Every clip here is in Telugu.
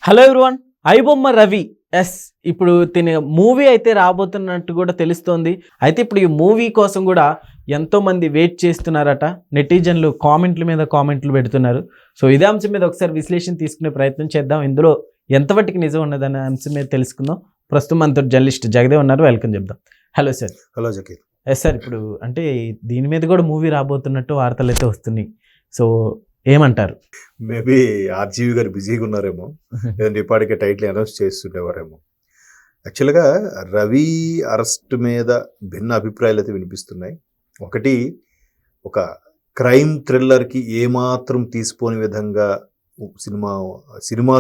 Hello everyone. ఐబొమ్మ రవి ఇప్పుడు తిని మూవీ అయితే రాబోతున్నట్టు కూడా తెలుస్తోంది. అయితే ఇప్పుడు ఈ మూవీ కోసం కూడా ఎంతోమంది వెయిట్ చేస్తున్నారట. నెటిజన్లు కామెంట్ల మీద కామెంట్లు పెడుతున్నారు. సో ఇదే అంశం మీద ఒకసారి విశ్లేషణ తీసుకునే ప్రయత్నం చేద్దాం. ఇందులో ఎంతవరకు నిజం ఉన్నదనే అంశం మీద తెలుసుకుందాం. ప్రస్తుతం మనతో జర్నలిస్ట్ జగదేవ్ ఉన్నారు. వెల్కమ్ చెప్దాం. Hello sir. Hello Zakir. Sir, ఇప్పుడు అంటే దీని మీద కూడా మూవీ రాబోతున్నట్టు వార్తలు అయితే వస్తున్నాయి. సో ఏమంటారు? మేబీ ఆర్జీవి గారు బిజీగా ఉన్నారేమో, లేదంటే ఇప్పటికే టైటిల్ అనౌన్స్ చేస్తుండేవారేమో. యాక్చువల్గా రవి అరెస్ట్ మీద భిన్న అభిప్రాయాలు అయితే వినిపిస్తున్నాయి. ఒకటి, ఒక క్రైమ్ థ్రిల్లర్కి ఏమాత్రం తీసిపోని విధంగా సినిమా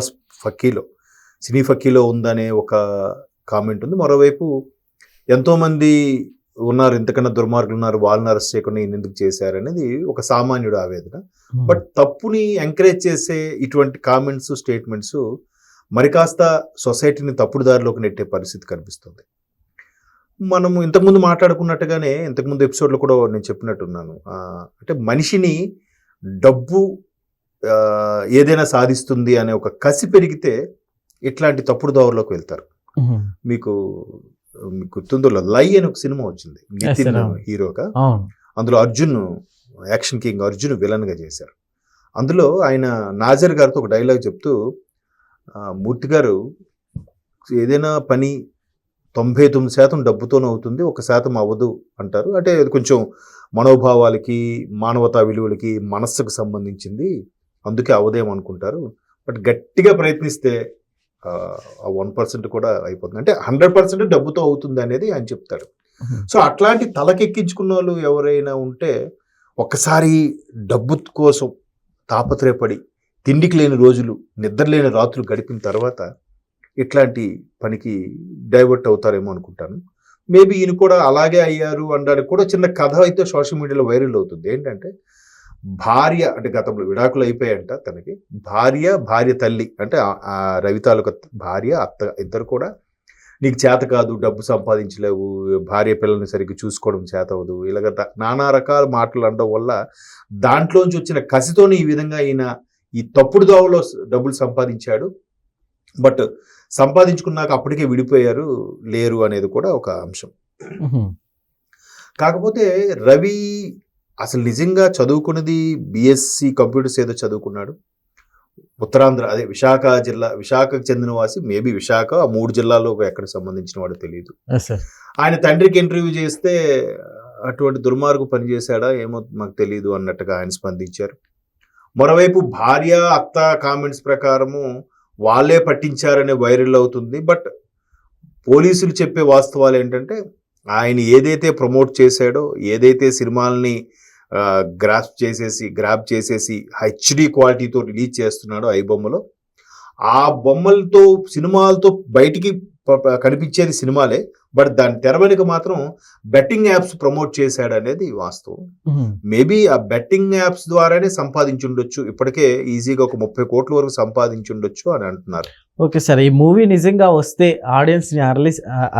సినీ ఫక్కీలో ఉందనే ఒక కామెంట్ ఉంది. మరోవైపు ఎంతోమంది ఉన్నారు, ఇంతకన్నా దుర్మార్గులు ఉన్నారు, వాళ్ళని అరెస్ట్ చేయకుండా ఈయన ఎందుకు చేశారు అనేది ఒక సామాన్యుడు ఆవేదన. బట్ తప్పుని ఎంకరేజ్ చేసే ఇటువంటి కామెంట్స్, స్టేట్మెంట్స్ మరి కాస్త సొసైటీని తప్పుడు దారిలోకి నెట్టే పరిస్థితి కనిపిస్తుంది. మనము ఇంతకుముందు మాట్లాడుకున్నట్టుగానే, ఇంతకుముందు ఎపిసోడ్లో కూడా నేను చెప్పినట్టున్నాను, అంటే మనిషిని డబ్బు ఏదైనా సాధిస్తుంది అనే ఒక కసి పెరిగితే ఇట్లాంటి తప్పుడు దారిలోకి వెళ్తారు. మీకు గుర్తుందో లై అని ఒక సినిమా వచ్చింది, నితిన్ హీరోగా. అందులో అర్జున్, యాక్షన్ కింగ్ అర్జున్ విలన్గా చేశారు. అందులో ఆయన నాజర్ గారితో ఒక డైలాగ్ చెప్తూ, మూర్తి గారు ఏదైనా పని 99% డబ్బుతోనే అవుతుంది, 1% అవ్వదు అంటారు. అంటే అది కొంచెం మనోభావాలకి, మానవతా విలువలకి, మనస్సుకు సంబంధించింది, అందుకే అవదేమనుకుంటారు. బట్ గట్టిగా ప్రయత్నిస్తే 1% కూడా అయిపోతుంది, అంటే 100% డబ్బుతో అవుతుంది అనేది ఆయన చెప్తాడు. సో అట్లాంటి తలకెక్కించుకున్న వాళ్ళు ఎవరైనా ఉంటే, ఒక్కసారి డబ్బు కోసం తాపత్రయపడి తిండికి లేని రోజులు, నిద్ర లేని రాత్రులు గడిపిన తర్వాత ఇట్లాంటి పనికి డైవర్ట్ అవుతారేమో అనుకుంటాను. మేబీ ఈయన కూడా అలాగే అయ్యారు అనడానికి కూడా చిన్న కథ అయితే సోషల్ మీడియాలో వైరల్ అవుతుంది. ఏంటంటే, భార్య, అంటే గతంలో విడాకులు అయిపోయాయంట తనకి, భార్య తల్లి, అంటే రవి తాలూకా భార్య, అత్త, ఇద్దరు కూడా నీకు చేత కాదు, డబ్బు సంపాదించలేవు, భార్య పిల్లల్ని సరిగ్గా చూసుకోవడం చేత అవ్వదు, ఇలాగ నానా రకాల మాటలు అనడం వల్ల దాంట్లోంచి వచ్చిన కసితోనే ఈ విధంగా ఈయన ఈ తప్పుడు దావులో డబ్బులు సంపాదించాడు. బట్ సంపాదించుకున్నాక అప్పటికే విడిపోయారు, లేరు అనేది కూడా ఒక అంశం. కాకపోతే రవి అసలు నిజంగా చదువుకున్నది BSc కంప్యూటర్స్ ఏదో చదువుకున్నాడు. ఉత్తరాంధ్ర, అదే విశాఖకు చెందిన వాసి. మేబీ విశాఖ, ఆ 3 జిల్లాల్లో ఎక్కడ సంబంధించిన వాడు తెలియదు. ఆయన తండ్రికి ఇంటర్వ్యూ చేస్తే అటువంటి దుర్మార్గు పని చేశాడా ఏమో మాకు తెలియదు అన్నట్టుగా ఆయన స్పందించారు. మరోవైపు భార్య, అత్త కామెంట్స్ ప్రకారము వాళ్ళే పట్టించారనే వైరల్ అవుతుంది. బట్ పోలీసులు చెప్పే వాస్తవాలు ఏంటంటే, ఆయన ఏదైతే ప్రమోట్ చేశాడో, ఏదైతే సినిమాల్ని గ్రాబ్ చేసేసి HD క్వాలిటీతో రిలీజ్ చేస్తున్నాడో ఐబొమ్మలో, ఆ బొమ్మలతో, సినిమాలతో బయటికి కనిపించేది సినిమాలే. బట్ దాని తెర వెనుక మాత్రం బెట్టింగ్ యాప్స్ ప్రమోట్ చేశాడు అనేది వాస్తవం. మేబీ ఆ బెట్టింగ్ యాప్స్ ద్వారానే సంపాదించుండొచ్చు, ఇప్పటికే ఈజీగా ఒక 30 కోట్ల వరకు సంపాదించుండొచ్చు అని అంటున్నారు. ఓకే సార్, ఈ మూవీ నిజంగా వస్తే ఆడియన్స్ని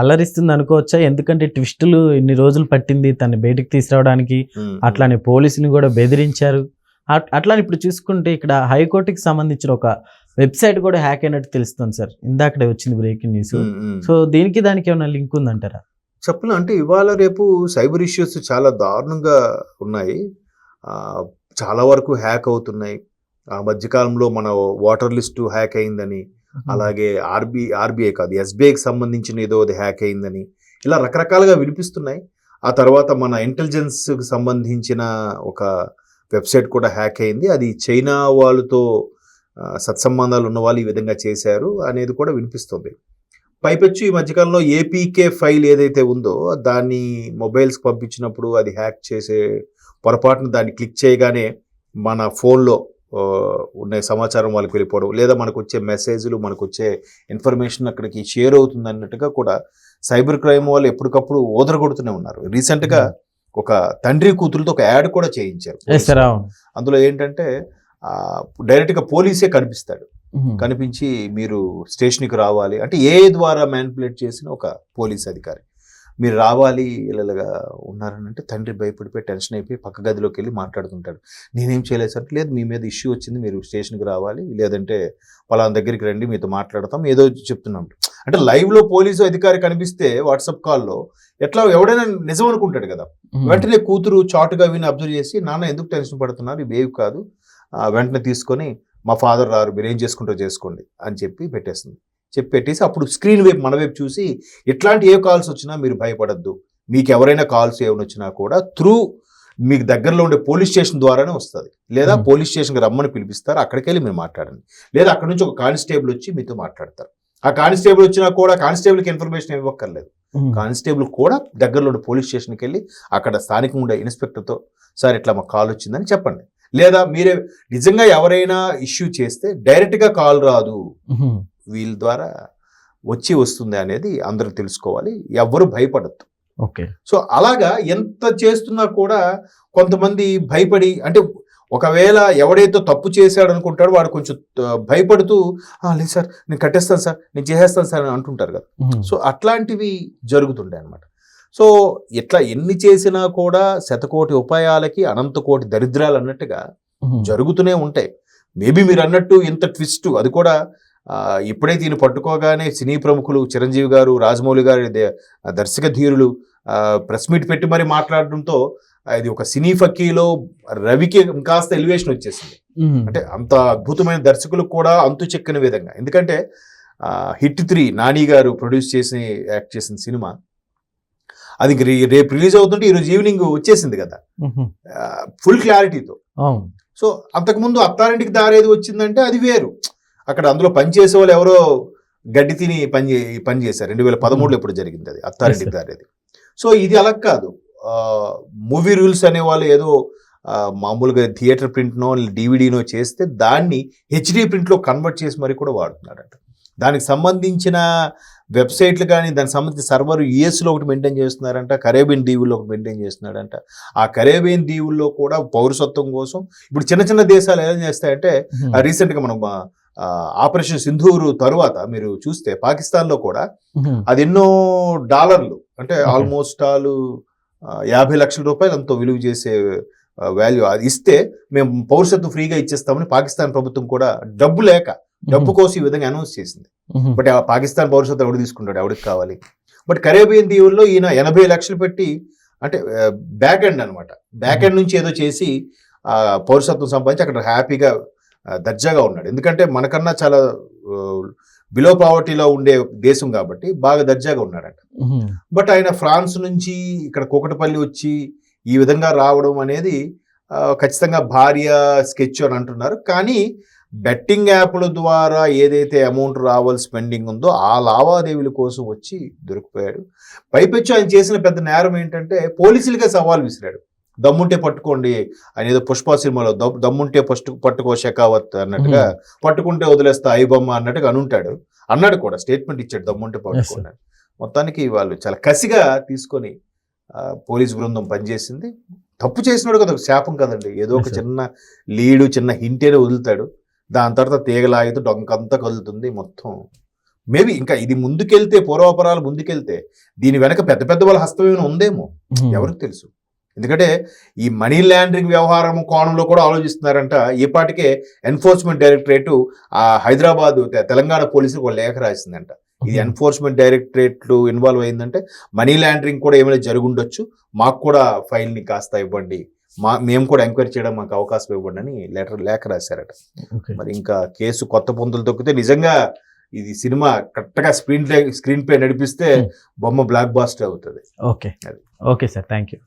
అలరిస్తుంది అనుకోవచ్చా? ఎందుకంటే ట్విస్టులు ఇన్ని రోజులు పట్టింది తను బయటకు తీసుకురావడానికి, అట్లానే పోలీసుని కూడా బెదిరించారు. అట్లానే ఇప్పుడు చూసుకుంటే ఇక్కడ హైకోర్టుకి సంబంధించిన ఒక వెబ్సైట్ కూడా హ్యాక్ అయినట్టు తెలుస్తుంది సార్. ఇందాకడే వచ్చింది బ్రేకింగ్ న్యూస్. సో దీనికి దానికి ఏమైనా లింక్ ఉందంటారా? చెప్పను, అంటే ఇవాళ రేపు సైబర్ ఇష్యూస్ చాలా దారుణంగా ఉన్నాయి, చాలా వరకు హ్యాక్ అవుతున్నాయి. ఆ మధ్యకాలంలో మన వాటర్ లిస్టు హ్యాక్ అయిందని, అలాగే ఆర్బీఐ కాదు, SBIకి సంబంధించిన ఏదో అది హ్యాక్ అయిందని, ఇలా రకరకాలుగా వినిపిస్తున్నాయి. ఆ తర్వాత మన ఇంటెలిజెన్స్కి సంబంధించిన ఒక వెబ్సైట్ కూడా హ్యాక్ అయింది. అది చైనా వాళ్ళతో సత్సంబంధాలు ఉన్న వాళ్ళు ఈ విధంగా చేశారు అనేది కూడా వినిపిస్తుంది. పైపెచ్చు ఈ మధ్యకాలంలో APK ఫైల్ ఏదైతే ఉందో దాన్ని మొబైల్స్కి పంపించినప్పుడు అది హ్యాక్ చేసే పొరపాటును దాన్ని క్లిక్ చేయగానే మన ఫోన్లో ఉన్న సమాచారం వాళ్ళకి వెళ్ళిపోవడం, లేదా మనకు వచ్చే మెసేజ్లు, మనకు వచ్చే ఇన్ఫర్మేషన్ అక్కడికి షేర్ అవుతుంది అన్నట్టుగా కూడా సైబర్ క్రైమ్ వాళ్ళు ఎప్పటికప్పుడు ఓదరగొడుతూనే ఉన్నారు. రీసెంట్గా ఒక తండ్రి కూతురుతో ఒక యాడ్ కూడా చేయించారు. అందులో ఏంటంటే, డైరెక్ట్గా పోలీసే కనిపిస్తాడు, కనిపించి మీరు స్టేషన్కి రావాలి అంటే AI ద్వారా మ్యానిపులేట్ చేసిన ఒక పోలీస్ అధికారి. మీరు రావాలి ఇలాగా ఉన్నారని అంటే తండ్రి భయపడిపోయి టెన్షన్ అయిపోయి పక్క గదిలోకి వెళ్ళి మాట్లాడుతుంటాడు. నేనేం చేయలేదు సార్, లేదు మీ మీద ఇష్యూ వచ్చింది, మీరు స్టేషన్కి రావాలి, లేదంటే పలానా దగ్గరికి రండి, మీతో మాట్లాడతాం, ఏదో చెప్తున్నాం. అంటే లైవ్లో పోలీసు అధికారి కనిపిస్తే వాట్సాప్ కాల్లో ఎట్లా ఎవడైనా నిజం అనుకుంటాడు కదా. వెంటనే కూతురు చాటుగా విని అబ్జర్వ్ చేసి, నాన్న ఎందుకు టెన్షన్ పడుతున్నారు, ఇవేవి కాదు, వెంటనే తీసుకొని మా ఫాదర్ రారు, మీరు ఏం చేసుకుంటారో చేసుకోండి అని చెప్పి పెట్టేస్తుంది. చెప్పి పెట్టేసి అప్పుడు స్క్రీన్ వైపు మన వైపు చూసి, ఇట్లాంటి ఏ కాల్స్ వచ్చినా మీరు భయపడద్దు, మీకు ఎవరైనా కాల్స్ ఏమైనా వచ్చినా కూడా త్రూ మీకు దగ్గరలో ఉండే పోలీస్ స్టేషన్ ద్వారానే వస్తుంది, లేదా పోలీస్ స్టేషన్కి రమ్మని పిలిపిస్తారు, అక్కడికి వెళ్ళి మీరు మాట్లాడండి, లేదా అక్కడ నుంచి ఒక కానిస్టేబుల్ వచ్చి మీతో మాట్లాడతారు. ఆ కానిస్టేబుల్ వచ్చినా కూడా కానిస్టేబుల్కి ఇన్ఫర్మేషన్ ఇవ్వక్కర్లేదు, కానిస్టేబుల్ కూడా దగ్గరలో ఉండే పోలీస్ స్టేషన్కి వెళ్ళి అక్కడ స్థానికంగా ఉండే ఇన్స్పెక్టర్తో సార్ ఇట్లా మాకు కాల్ వచ్చిందని చెప్పండి. లేదా మీరే నిజంగా ఎవరైనా ఇష్యూ చేస్తే డైరెక్ట్గా కాల్ రాదు, వీళ్ళ ద్వారా వస్తుంది అనేది అందరూ తెలుసుకోవాలి, ఎవ్వరు భయపడద్దు. ఓకే. సో అలాగా ఎంత చేస్తున్నా కూడా కొంతమంది భయపడి, అంటే ఒకవేళ ఎవడైతే తప్పు చేశాడు అనుకుంటాడో వాడు కొంచెం భయపడుతూ లేదు సార్ నేను కట్టేస్తాను సార్, నేను చేసేస్తాను సార్ అని అంటుంటారు కదా. సో అట్లాంటివి జరుగుతుంటాయి అన్నమాట. సో ఇట్లా ఎన్ని చేసినా కూడా శతకోటి ఉపాయాలకి అనంత కోటి దరిద్రాలు అన్నట్టుగా జరుగుతూనే ఉంటాయి. మేబీ మీరు అన్నట్టు ఇంత ట్విస్ట్, అది కూడా ఇప్పుడైతే ఈయన పట్టుకోగానే సినీ ప్రముఖులు చిరంజీవి గారు, రాజమౌళి గారి దర్శక ధీరులు ప్రెస్ మీట్ పెట్టి మరి మాట్లాడడంతో ఇది ఒక సినీ ఫకీలో రవికి కాస్త ఎలివేషన్ వచ్చేసింది. అంటే అంత అద్భుతమైన దర్శకులకు కూడా అంతు చెక్కని విధంగా, ఎందుకంటే హిట్ 3 నాని గారు ప్రొడ్యూస్ చేసి యాక్ట్ చేసిన సినిమా అది రేపు రిలీజ్ అవుతుంటే ఈరోజు ఈవినింగ్ వచ్చేసింది కదా ఫుల్ క్లారిటీతో. సో అంతకుముందు అత్తారింటికి దారేది వచ్చిందంటే అది వేరు, అక్కడ అందులో పనిచేసే వాళ్ళు ఎవరో గడ్డి తిని పని చేశారు. 2013లో ఇప్పుడు జరిగింది అది అత్తారింటికి దారేది. సో ఇది అలా కాదు, మూవీ రూల్స్ అనేవాళ్ళు ఏదో మామూలుగా థియేటర్ ప్రింట్నో డివిడీనో చేస్తే దాన్ని హెచ్డి ప్రింట్లో కన్వర్ట్ చేసి మరి కూడా వాడుతున్నారంట. దానికి సంబంధించిన వెబ్సైట్లు కానీ దానికి సంబంధించిన సర్వర్ యుఎస్లో ఒకటి మెయింటైన్ చేస్తున్నారంట, కరేబియన్ దీవుల్లో ఒకటి మెయింటైన్ చేస్తున్నాడంట. ఆ కరేబియన్ దీవుల్లో కూడా పౌరసత్వం కోసం ఇప్పుడు చిన్న చిన్న దేశాలు ఏం చేస్తాయంటే, రీసెంట్గా మనం ఆపరేషన్ సింధూరు తరువాత మీరు చూస్తే పాకిస్తాన్లో కూడా అది ఎన్నో డాలర్లు, అంటే ఆల్మోస్ట్ ఆల్ 50 లక్షల రూపాయలు ఎంతో విలువ చేసే వాల్యూ అది ఇస్తే మేము పౌరసత్వం ఫ్రీగా ఇచ్చేస్తామని పాకిస్తాన్ ప్రభుత్వం కూడా డబ్బు కోసం ఈ విధంగా అనౌన్స్ చేసింది. బట్ ఆ పాకిస్తాన్ పౌరసత్వం ఎవడు తీసుకుంటాడు, ఎవరికి కావాలి. బట్ కరేబియన్ దీవుల్లో ఈయన 80 లక్షలు పెట్టి, అంటే బ్యాక్ ఎండ్ అనమాట, బ్యాక్ ఎండ్ నుంచి ఏదో చేసి పౌరసత్వం సంపాదించి అక్కడ హ్యాపీగా దర్జాగా ఉన్నాడు. ఎందుకంటే మనకన్నా చాలా బిలో పావర్టీలో ఉండే దేశం కాబట్టి బాగా దర్జాగా ఉన్నాడంట. బట్ ఆయన ఫ్రాన్స్ నుంచి ఇక్కడ కూకటపల్లి వచ్చి ఈ విధంగా రావడం అనేది ఖచ్చితంగా భార్య స్కెచ్ అని అంటున్నారు. కానీ బెట్టింగ్ యాప్ల ద్వారా ఏదైతే అమౌంట్ రావాల్సి పెండింగ్ ఉందో ఆ లావాదేవీల కోసం వచ్చి దొరికిపోయాడు. పైపెచ్చు ఆయన చేసిన పెద్ద నేరం ఏంటంటే పోలీసులకే సవాల్ విసిరాడు, దమ్ముంటే పట్టుకోండి. ఆయన ఏదో పుష్ప సినిమాలో దమ్ముంటే పట్టుకో షెకావత్ అన్నట్టుగా, పట్టుకుంటే వదిలేస్తా ఐబొమ్మ అన్నట్టుగా అన్నాడు కూడా, స్టేట్మెంట్ ఇచ్చాడు దమ్ముంటే పట్టుకోండి. మొత్తానికి వాళ్ళు చాలా కసిగా తీసుకొని పోలీస్ బృందం పనిచేసింది. తప్పు చేసినాడు కదా, శాపం కదండి, ఏదో ఒక చిన్న లీడు చిన్న హింటేనే వదులుతాడు, దాని తర్వాత తీగలాగితే డొంకంతా కదులుతుంది మొత్తం. మేబీ ఇంకా ఇది ముందుకెళ్తే, పూర్వాపరాలు ముందుకెళ్తే దీని వెనక పెద్ద పెద్ద వాళ్ళ హస్తం ఏమైనా ఉందేమో, ఎవరికి తెలుసు. ఎందుకంటే ఈ మనీ లాండరింగ్ వ్యవహారం కోణంలో కూడా ఆలోచిస్తున్నారంట. ఈ పాటికే ఎన్ఫోర్స్మెంట్ డైరెక్టరేట్ హైదరాబాద్ తెలంగాణ పోలీసులకు ఒక లేఖ రాసిందంట, ఇది ఎన్ఫోర్స్మెంట్ డైరెక్టరేట్లు ఇన్వాల్వ్ అయిందంటే మనీ లాండరింగ్ కూడా ఏమైనా జరుగుండొచ్చు, మాకు కూడా ఫైల్ని కాస్త ఇవ్వండి, మేము కూడా ఎంక్వైరీ చేయడం మాకు అవకాశం ఇవ్వండి అని లేఖ రాశారట. మరి ఇంకా కేసు కొత్త పొందులు తొక్కితే నిజంగా ఇది సినిమా కరెక్ట్గా స్క్రీన్ ప్లే నడిపిస్తే బొమ్మ బ్లాక్ బాస్టర్ అవుతుంది. Okay sir, thank you.